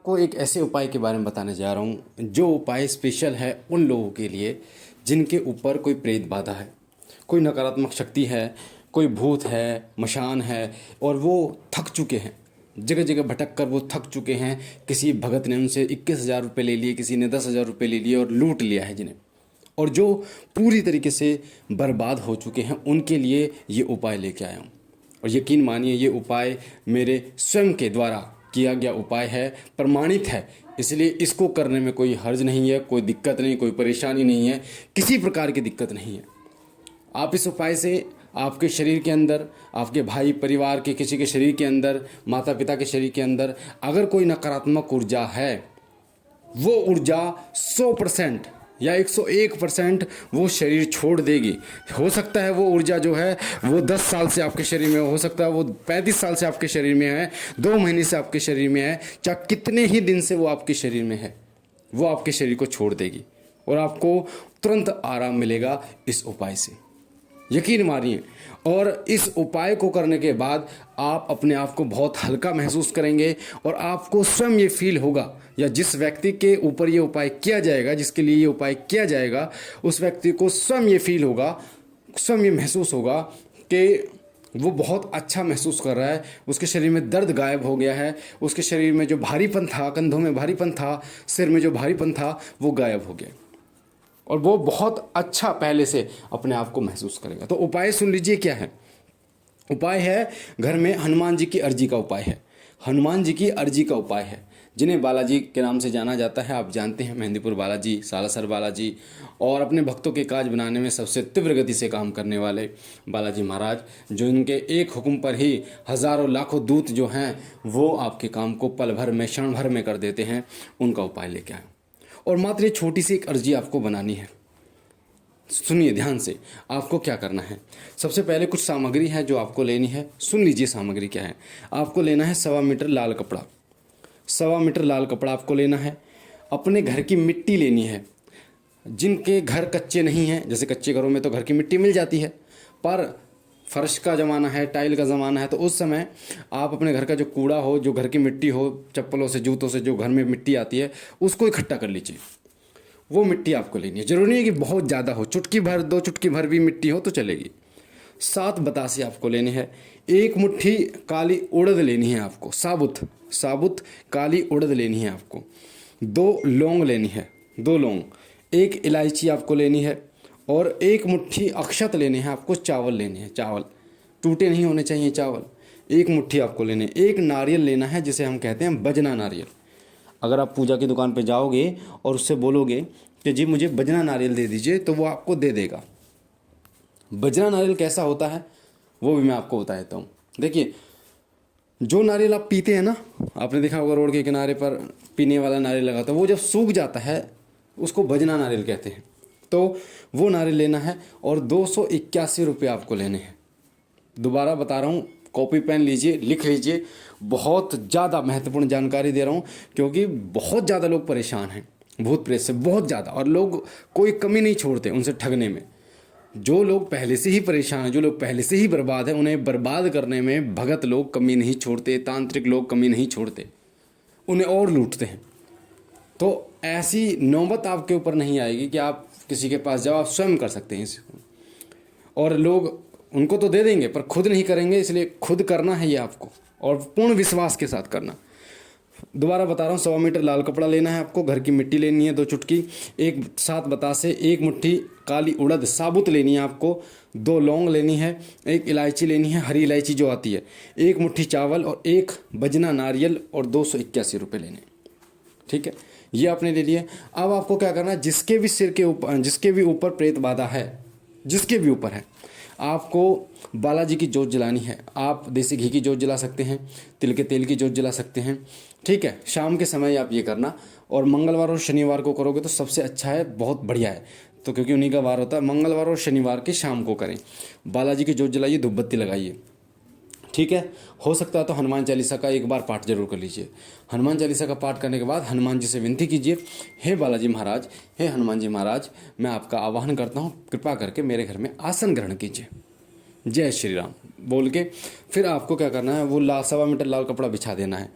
को एक ऐसे उपाय के बारे में बताने जा रहा हूँ जो उपाय स्पेशल है उन लोगों के लिए जिनके ऊपर कोई प्रेत बाधा है, कोई नकारात्मक शक्ति है, कोई भूत है, मशान है और वो थक चुके हैं। जगह जगह भटक कर वो थक चुके हैं। किसी भगत ने उनसे 21,000 रुपये ले लिए, किसी ने 10,000 रुपये ले लिए और लूट लिया है जिन्हें, और जो पूरी तरीके से बर्बाद हो चुके हैं, उनके लिए ये उपाय लेके आया हूँ। और यकीन मानिए ये उपाय मेरे स्वयं के द्वारा किया गया उपाय है, प्रमाणित है, इसलिए इसको करने में कोई हर्ज नहीं है, कोई दिक्कत नहीं, कोई परेशानी नहीं है, किसी प्रकार की दिक्कत नहीं है। आप इस उपाय से आपके शरीर के अंदर, आपके भाई परिवार के किसी के शरीर के अंदर, माता पिता के शरीर के अंदर अगर कोई नकारात्मक ऊर्जा है, वो ऊर्जा 100% या 101% वो शरीर छोड़ देगी। हो सकता है वो ऊर्जा जो है वो 10 साल से आपके शरीर में हो सकता है वो 35 साल से आपके शरीर में है, 2 महीने से आपके शरीर में है, चाहे कितने ही दिन से वो आपके शरीर में है, वो आपके शरीर को छोड़ देगी और आपको तुरंत आराम मिलेगा इस उपाय से, यकीन मानिए। और इस उपाय को करने के बाद आप अपने आप को बहुत हल्का महसूस करेंगे और आपको स्वयं ये फील होगा, या जिस व्यक्ति के ऊपर ये उपाय किया जाएगा, जिसके लिए ये उपाय किया जाएगा, उस व्यक्ति को स्वयं ये फील होगा, स्वयं ये महसूस होगा कि वो बहुत अच्छा महसूस कर रहा है, उसके शरीर में दर्द गायब हो गया है, उसके शरीर में जो भारीपन था, कंधों में भारीपन था, सिर में जो भारीपन था, वो गायब हो गया और वो बहुत अच्छा पहले से अपने आप को महसूस करेगा। तो उपाय सुन लीजिए क्या है। उपाय है घर में हनुमान जी की अर्जी का उपाय है। हनुमान जी की अर्जी का उपाय है, जिन्हें बालाजी के नाम से जाना जाता है। आप जानते हैं मेहंदीपुर बालाजी, सालासर बालाजी, और अपने भक्तों के काज बनाने में सबसे तीव्र गति से काम करने वाले बालाजी महाराज, जो इनके एक हुक्म पर ही हज़ारों लाखों दूत जो हैं वो आपके काम को पल भर में, क्षण भर में कर देते हैं। उनका उपाय लेके आए और मात्र ये छोटी सी एक अर्जी आपको बनानी है। सुनिए ध्यान से, आपको क्या करना है। सबसे पहले कुछ सामग्री है जो आपको लेनी है। सुन लीजिए सामग्री क्या है। आपको लेना है 1.25 मीटर लाल कपड़ा। 1.25 मीटर लाल कपड़ा आपको लेना है। अपने घर की मिट्टी लेनी है। जिनके घर कच्चे नहीं हैं, जैसे कच्चे घरों में तो घर की मिट्टी मिल जाती है, पर फर्श का ज़माना है, टाइल का ज़माना है, तो उस समय आप अपने घर का जो कूड़ा हो, जो घर की मिट्टी हो, चप्पलों से, जूतों से जो घर में मिट्टी आती है, उसको इकट्ठा कर लीजिए। वो मिट्टी आपको लेनी है। ज़रूरी नहीं है कि बहुत ज़्यादा हो, चुटकी भर, 2 चुटकी भर भी मिट्टी हो तो चलेगी। 7 बतासे आपको लेने हैं। 1 मुट्ठी काली उड़द लेनी है आपको, साबुत काली उड़द लेनी है आपको। 2 लौंग लेनी है, 2 लौंग। 1 इलायची आपको लेनी है और 1 मुट्ठी अक्षत लेने हैं आपको। चावल लेने हैं, चावल टूटे नहीं होने चाहिए चावल। 1 मुट्ठी आपको लेने। 1 नारियल लेना है, जिसे हम कहते हैं बजना नारियल। अगर आप पूजा की दुकान पे जाओगे और उससे बोलोगे कि जी मुझे बजना नारियल दे दीजिए, तो वो आपको दे देगा। बजना नारियल कैसा होता है वो भी मैं आपको बता देता हूँ। देखिए, जो नारियल आप पीते हैं ना, आपने देखा होगा रोड के किनारे पर पीने वाला नारियल लगा था, वो जब सूख जाता है उसको बजना नारियल कहते हैं। तो वो नारियल लेना है और 281 रुपये आपको लेने हैं। दोबारा बता रहा हूँ, कॉपी पेन लीजिए, लिख लीजिए। बहुत ज़्यादा महत्वपूर्ण जानकारी दे रहा हूँ क्योंकि बहुत ज़्यादा लोग परेशान हैं भूत प्रेत से, बहुत ज़्यादा, और लोग कोई कमी नहीं छोड़ते उनसे ठगने में। जो लोग पहले से ही परेशान हैं, जो लोग पहले से ही बर्बाद हैं, उन्हें बर्बाद करने में भगत लोग कमी नहीं छोड़ते, तांत्रिक लोग कमी नहीं छोड़ते, उन्हें और लूटते हैं। तो ऐसी नौबत आपके ऊपर नहीं आएगी कि आप किसी के पास जाओ, आप स्वयं कर सकते हैं इसको। और लोग उनको तो दे देंगे पर खुद नहीं करेंगे, इसलिए खुद करना है ये आपको, और पूर्ण विश्वास के साथ करना। दोबारा बता रहा हूँ, 1.25 मीटर लाल कपड़ा लेना है आपको। घर की मिट्टी लेनी है 2 चुटकी। 7 बतासे, 1 मुट्ठी काली उड़द साबुत लेनी है आपको। 2 लौंग लेनी है। 1 इलायची लेनी है, हरी इलायची जो आती है। 1 मुट्ठी चावल और 1 बजना नारियल और 281 रुपये लेने। ठीक है, ये आपने ले लिए। अब आपको क्या करना है, जिसके भी सिर के ऊपर, जिसके भी ऊपर प्रेत बाधा है, जिसके भी ऊपर है, आपको बालाजी की जोत जलानी है। आप देसी घी की जोत जला सकते हैं, तिल के तेल की जोत जला सकते हैं। ठीक है, शाम के समय आप ये करना, और मंगलवार और शनिवार को करोगे तो सबसे अच्छा है, बहुत बढ़िया है। तो क्योंकि उन्हीं का वार होता है, मंगलवार और शनिवार के शाम को करें। बालाजी की जोत जलाइए, धूप बत्ती लगाइए। ठीक है, हो सकता है तो हनुमान चालीसा का एक बार पाठ जरूर कर लीजिए। हनुमान चालीसा का पाठ करने के बाद हनुमान जी से विनती कीजिए, हे बालाजी महाराज, हे हनुमान जी महाराज, मैं आपका आवाहन करता हूँ, कृपा करके मेरे घर में आसन ग्रहण कीजिए, जय श्री राम बोल के। फिर आपको क्या करना है, वो 1.25 मीटर लाल कपड़ा बिछा देना है।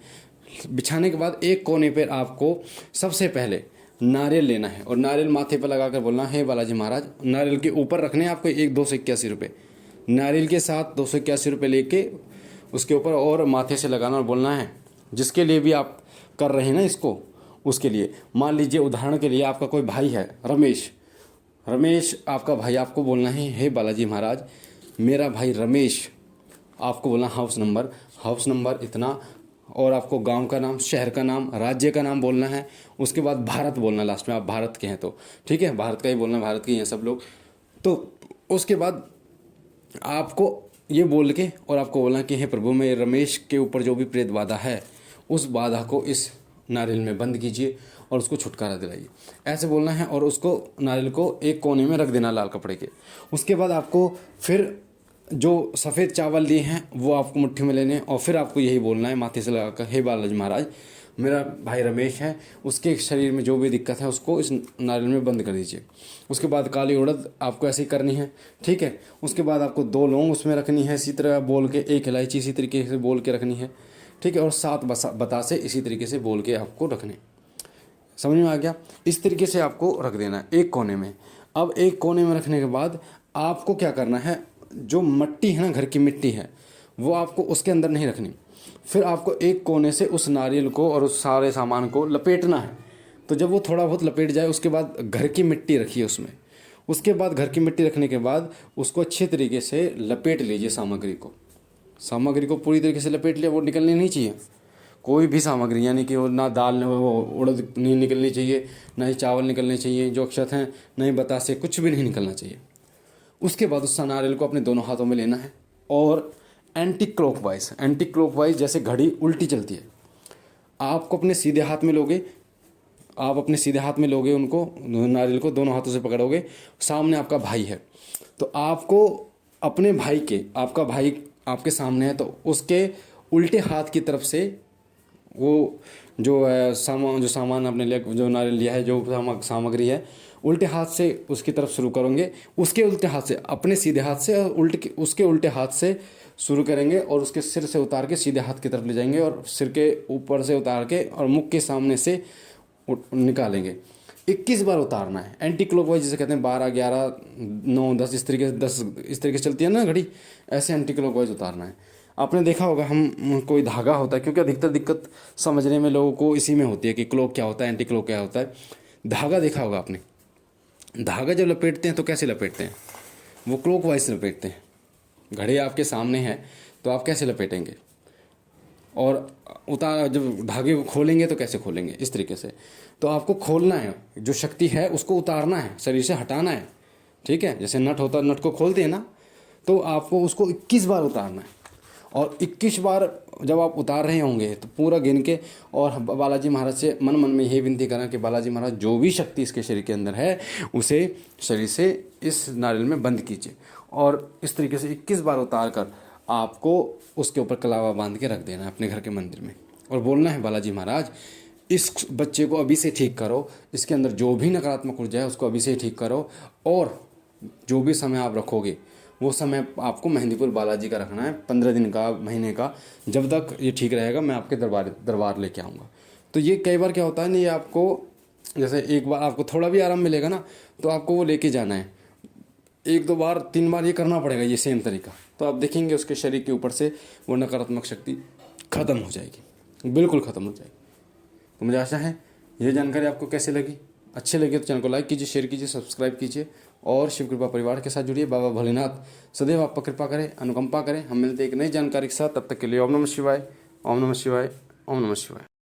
बिछाने के बाद एक कोने पर आपको सबसे पहले नारियल लेना है और नारियल माथे पर लगाकर बोलना है, बालाजी महाराज। नारियल के ऊपर रखने हैं आपको 281 रुपये। नारियल के साथ 281 रुपये लेके उसके ऊपर और माथे से लगाना और बोलना है। जिसके लिए भी आप कर रहे हैं ना इसको, उसके लिए मान लीजिए उदाहरण के लिए आपका कोई भाई है रमेश आपका भाई, आपको बोलना है, हे बालाजी महाराज मेरा भाई रमेश, आपको बोलना हाउस नंबर इतना, और आपको गांव का नाम, शहर का नाम, राज्य का नाम बोलना है। उसके बाद भारत बोलना लास्ट में, आप भारत के हैं तो ठीक है, भारत का ही बोलना, भारत के ही हैं सब लोग। तो उसके बाद आपको ये बोल के और आपको बोलना कि हे प्रभु, मैं रमेश के ऊपर जो भी प्रेत बाधा है उस बाधा को इस नारियल में बंद कीजिए और उसको छुटकारा दिलाइए, ऐसे बोलना है। और उसको नारियल को एक कोने में रख देना लाल कपड़े के। उसके बाद आपको फिर जो सफ़ेद चावल दिए हैं वो आपको मुट्ठी में लेने हैं और फिर आपको यही बोलना है माथे से लगाकर, हे बालाजी महाराज मेरा भाई रमेश है, उसके शरीर में जो भी दिक्कत है उसको इस नारियल में बंद कर दीजिए। उसके बाद काली उड़द आपको ऐसे ही करनी है, ठीक है। उसके बाद आपको 2 लौंग उसमें रखनी है इसी तरह बोल के, 1 इलायची इसी तरीके से बोल के रखनी है, ठीक है। और 7 बतासे इसी तरीके से बोल के आपको रखने। समझ में आ गया? इस तरीके से आपको रख देना है एक कोने में। अब एक कोने में रखने के बाद आपको क्या करना है, जो मिट्टी है ना, घर की मिट्टी है, वो आपको उसके अंदर नहीं रखनी। फिर आपको एक कोने से उस नारियल को और उस सारे सामान को लपेटना है। तो जब वो थोड़ा बहुत लपेट जाए उसके बाद घर की मिट्टी रखिए उसमें। उसके बाद घर की मिट्टी रखने के बाद उसको अच्छे तरीके से लपेट लीजिए। सामग्री को पूरी तरीके से लपेट लिया, वो निकलनी नहीं चाहिए कोई भी सामग्री, यानी कि वो ना दाल वो उड़द नहीं निकलनी चाहिए, ना ही चावल निकलने चाहिए, जो अक्षत हैं, ना ही बतासे, कुछ भी नहीं निकलना चाहिए। उसके बाद उस नारियल को अपने दोनों हाथों में लेना है और एंटी क्लॉकवाइज जैसे घड़ी उल्टी चलती है, आपको अपने सीधे हाथ में लोगे, उनको नारियल को दोनों हाथों से पकड़ोगे। सामने आपका भाई है तो आपको अपने भाई के, आपका भाई आपके सामने है तो उसके उल्टे हाथ की तरफ से वो जो है जो सामान आपने लिया, जो नारियल लिया है, जो सामग्री है, उल्टे हाथ से उसकी तरफ शुरू करेंगे। उसके उल्टे हाथ से, अपने सीधे हाथ से और उसके उल्टे हाथ से शुरू करेंगे और उसके सिर से उतार के सीधे हाथ की तरफ ले जाएंगे और सिर के ऊपर से उतार के और मुख के सामने से निकालेंगे। 21 बार उतारना है। एंटी क्लॉकवाइज जिसे कहते हैं, 12, 11, 9, 10 इस तरीके से चलती है ना घड़ी, ऐसे एंटी क्लॉकवाइज उतारना है। आपने देखा होगा हम कोई धागा होता है, क्योंकि अधिकतर दिक्कत समझने में लोगों को इसी में होती है कि क्लॉक क्या होता है, एंटी क्लॉक क्या होता है। धागा देखा होगा आपने, धागा जब लपेटते हैं तो कैसे लपेटते हैं, वो क्लॉकवाइज से लपेटते हैं। घड़ी आपके सामने है तो आप कैसे लपेटेंगे, और जब धागे को खोलेंगे तो कैसे खोलेंगे, इस तरीके से। तो आपको खोलना है, जो शक्ति है उसको उतारना है, शरीर से हटाना है, ठीक है। जैसे नट होता है, नट को खोलते हैं ना, तो आपको उसको 21 बार उतारना है। और 21 बार जब आप उतार रहे होंगे तो पूरा गिन के और बालाजी महाराज से मन में यही विनती करना कि बालाजी महाराज जो भी शक्ति इसके शरीर के अंदर है उसे शरीर से इस नारियल में बंद कीजिए। और इस तरीके से 21 बार उतार कर आपको उसके ऊपर कलावा बांध के रख देना है अपने घर के मंदिर में, और बोलना है, बालाजी महाराज इस बच्चे को अभी से ठीक करो, इसके अंदर जो भी नकारात्मक ऊर्जा है उसको अभी से ठीक करो, और जो भी समय आप रखोगे वो समय आपको मेहंदीपुर बालाजी का रखना है, 15 दिन का, महीने का, जब तक ये ठीक रहेगा मैं आपके दरबार लेके आऊँगा। तो ये कई बार क्या होता है ना, ये आपको जैसे एक बार आपको थोड़ा भी आराम मिलेगा ना तो आपको वो लेके जाना है, 1, 2 बार, 3 बार ये करना पड़ेगा, ये सेम तरीका। तो आप देखेंगे उसके शरीर के ऊपर से वो नकारात्मक शक्ति ख़त्म हो जाएगी, बिल्कुल ख़त्म हो जाएगी। तो मुझे आशा है ये जानकारी आपको कैसी लगी, अच्छी लगी तो चैनल को लाइक कीजिए, शेयर कीजिए, सब्सक्राइब कीजिए और शिव कृपा परिवार के साथ जुड़िए। बाबा भोलेनाथ सदैव आप पर कृपा करें, अनुकंपा करें। हम मिलते हैं एक नई जानकारी के साथ, तब तक के लिए ओम नमः शिवाय, ओम नमः शिवाय, ओम नमः शिवाय।